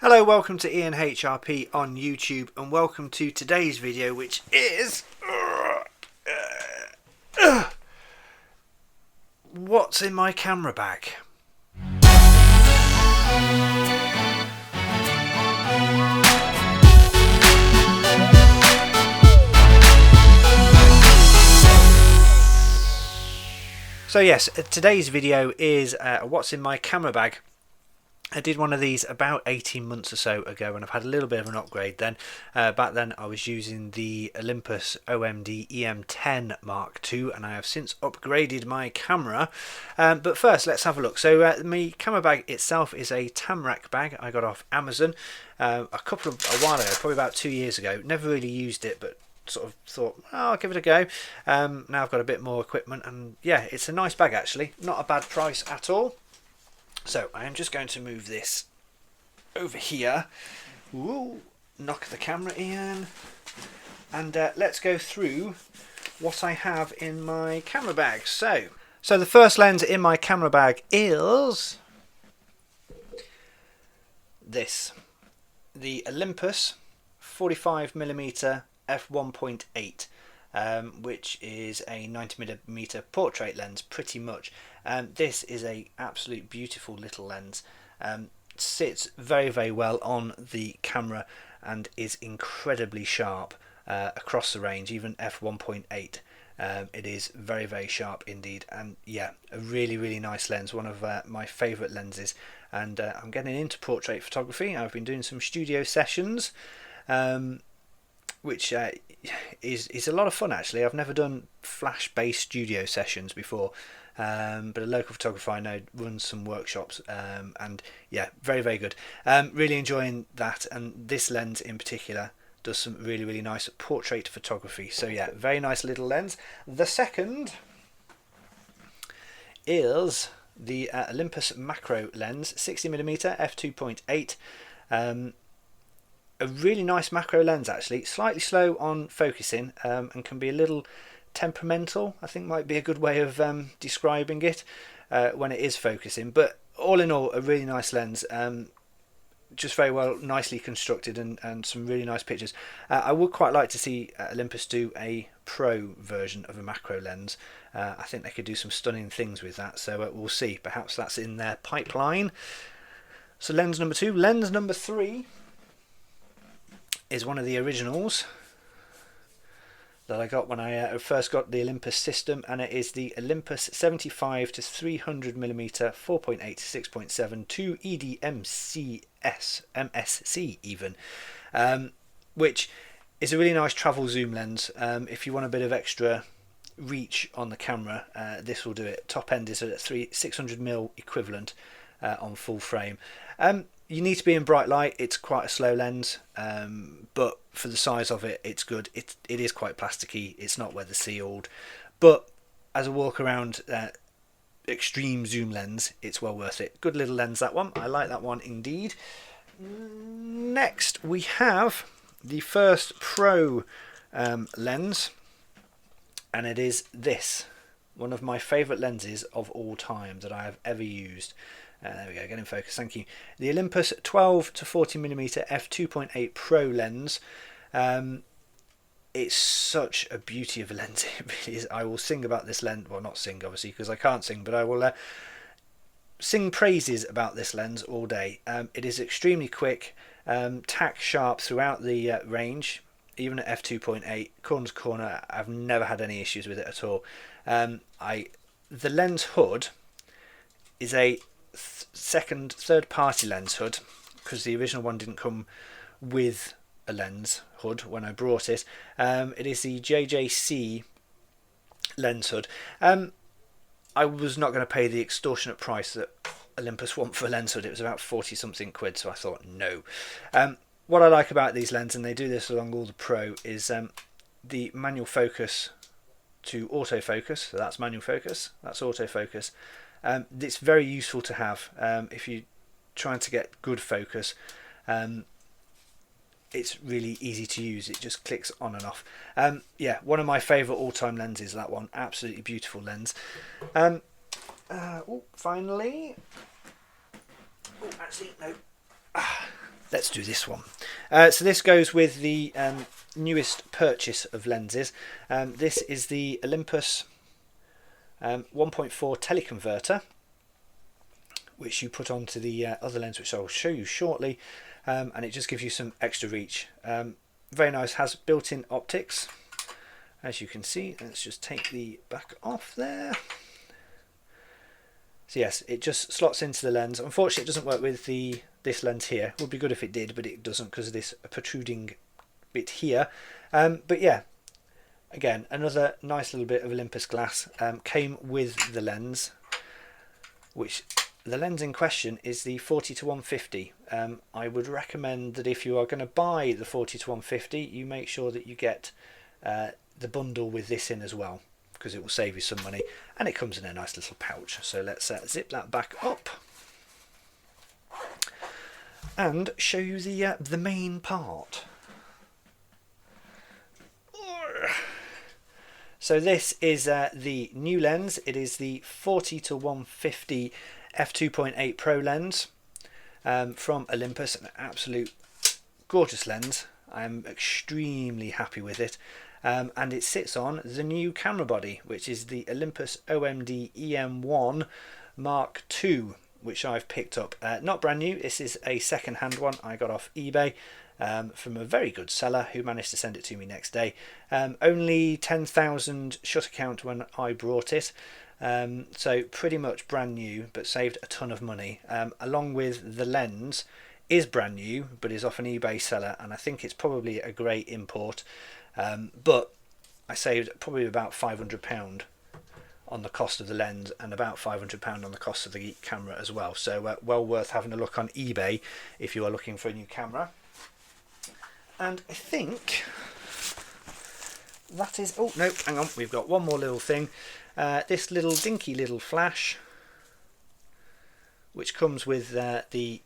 Hello, welcome to Ian HRP on YouTube, and welcome to today's video, which is what's in my camera bag. So yes, today's video is what's in my camera bag. I did one of these about 18 months or so ago, and I've had a little bit of an upgrade then. Back then I was using the Olympus OMD EM10 Mark II, and I have since upgraded my camera. But first, let's have a look. So my camera bag itself is a Tamrac bag I got off Amazon a while ago, probably about 2 years ago. Never really used it, but sort of thought, oh, I'll give it a go. Now I've got a bit more equipment, and yeah, it's a nice bag actually. Not a bad price at all. So I am just going to move this over here. Ooh, knock the camera in. And let's go through what I have in my camera bag. So the first lens in my camera bag is this. The Olympus 45mm f1.8. Which is a 90mm portrait lens pretty much. This is a absolute beautiful little lens. Sits very well on the camera and is incredibly sharp across the range, even f1.8. It is very sharp indeed, and yeah, a really nice lens, one of my favourite lenses. And I'm getting into portrait photography. I've been doing some studio sessions, which is a lot of fun actually. I've never done flash based studio sessions before, but a local photographer I know runs some workshops, and yeah, very good. Really enjoying that, and this lens in particular does some really nice portrait photography. So yeah, very nice little lens. The second is the Olympus macro lens, 60mm f2.8. A really nice macro lens actually, slightly slow on focusing, and can be a little temperamental, I think might be a good way of describing it when it is focusing. But all in all, a really nice lens, just very well, nicely constructed, and some really nice pictures. I would quite like to see Olympus do a pro version of a macro lens. I think they could do some stunning things with that, so we'll see. Perhaps that's in their pipeline. So lens number two. Lens number three is one of the originals that I got when I first got the Olympus system, and it is the Olympus 75 to 300mm 4.8 to 6.7 2 EDMCS MSC even, which is a really nice travel zoom lens. If you want a bit of extra reach on the camera, this will do it. Top end is at 600mm equivalent on full frame. You need to be in bright light. It's quite a slow lens, but for the size of it, it's good. It is quite plasticky. It's not weather sealed, but as a walk around extreme zoom lens, it's well worth it. Good little lens, that one. I like that one indeed. Next we have the first Pro lens, and it is this, one of my favourite lenses of all time that I have ever used. There we go, get in focus, thank you. The Olympus 12 to 40mm f2.8 Pro lens. It's such a beauty of a lens, it really is. I will sing about this lens, well, not sing obviously because I can't sing, but I will sing praises about this lens all day. It is extremely quick, tack sharp throughout the range, even at f2.8, corner to corner. I've never had any issues with it at all. The lens hood is a third party lens hood, because the original one didn't come with a lens hood when I brought it. It is the JJC lens hood. I was not going to pay the extortionate price that Olympus want for a lens hood. It was about 40 something quid, so I thought no. What I like about these lenses, and they do this along all the Pro, is the manual focus to autofocus. So that's manual focus, that's autofocus. It's very useful to have if you're trying to get good focus. It's really easy to use. It just clicks on and off. Yeah, one of my favourite all-time lenses, that one. Absolutely beautiful lens. Finally. Oh, actually, no. let's do this one. So this goes with the newest purchase of lenses. This is the Olympus 1.4 teleconverter, which you put onto the other lens, which I'll show you shortly, and it just gives you some extra reach. Very nice, has built-in optics, as you can see. Let's just take the back off there. So yes, it just slots into the lens. Unfortunately, it doesn't work with this lens here. It would be good if it did, but it doesn't because of this protruding bit here. But yeah, again, another nice little bit of Olympus glass. Came with the lens, which the lens in question is the 40-150. I would recommend that if you are going to buy the 40-150, you make sure that you get the bundle with this in as well, because it will save you some money, and it comes in a nice little pouch. So let's zip that back up and show you the main part. So this is the new lens. It is the 40-150 f2.8 Pro lens from Olympus. An absolute gorgeous lens. I'm extremely happy with it. And it sits on the new camera body, which is the Olympus OMD EM1 Mark II, which I've picked up. Not brand new, this is a second-hand one I got off eBay from a very good seller who managed to send it to me next day. Only 10,000 shutter count when I brought it, so pretty much brand new, but saved a ton of money. Along with the lens is brand new, but is off an eBay seller, and I think it's probably a great import. But I saved probably about £500 on the cost of the lens, and about £500 on the cost of the camera as well. So well worth having a look on eBay if you are looking for a new camera. And I think that is... oh no, hang on, we've got one more little thing. This little dinky little flash, which comes with the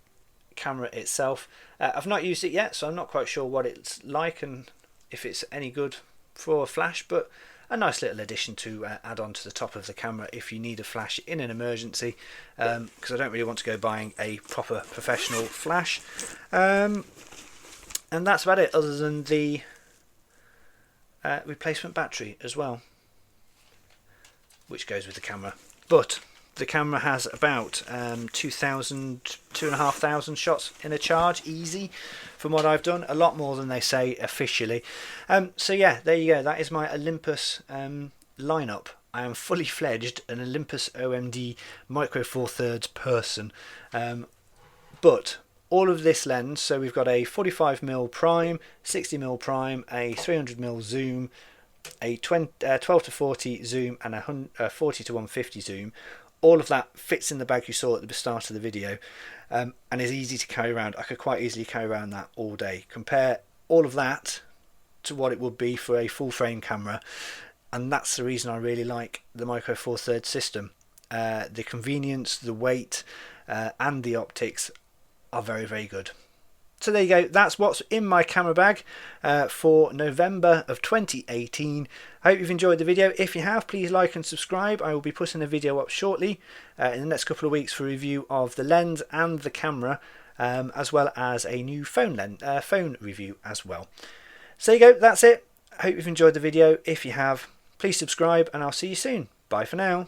camera itself. I've not used it yet, so I'm not quite sure what it's like and if it's any good for a flash, but a nice little addition to add on to the top of the camera if you need a flash in an emergency, because I don't really want to go buying a proper professional flash. And that's about it, other than the replacement battery as well, which goes with the camera. But the camera has about 2,500 shots in a charge, easy, from what I've done. A lot more than they say officially. So yeah, there you go. That is my Olympus lineup. I am fully fledged an Olympus OMD Micro Four Thirds person. But all of this lens, so we've got a 45mm prime, 60mm prime, a 300mm zoom, a 12-40 zoom, and a 40-150 zoom. All of that fits in the bag you saw at the start of the video, and is easy to carry around. I could quite easily carry around that all day. Compare all of that to what it would be for a full frame camera, and that's the reason I really like the Micro Four Thirds system. The convenience, the weight, and the optics are very, very good. So there you go, that's what's in my camera bag for November of 2018. I hope you've enjoyed the video. If you have, please like and subscribe. I will be putting a video up shortly in the next couple of weeks for a review of the lens and the camera, as well as a new phone review as well. So there you go, that's it. I hope you've enjoyed the video. If you have, please subscribe, and I'll see you soon. Bye for now.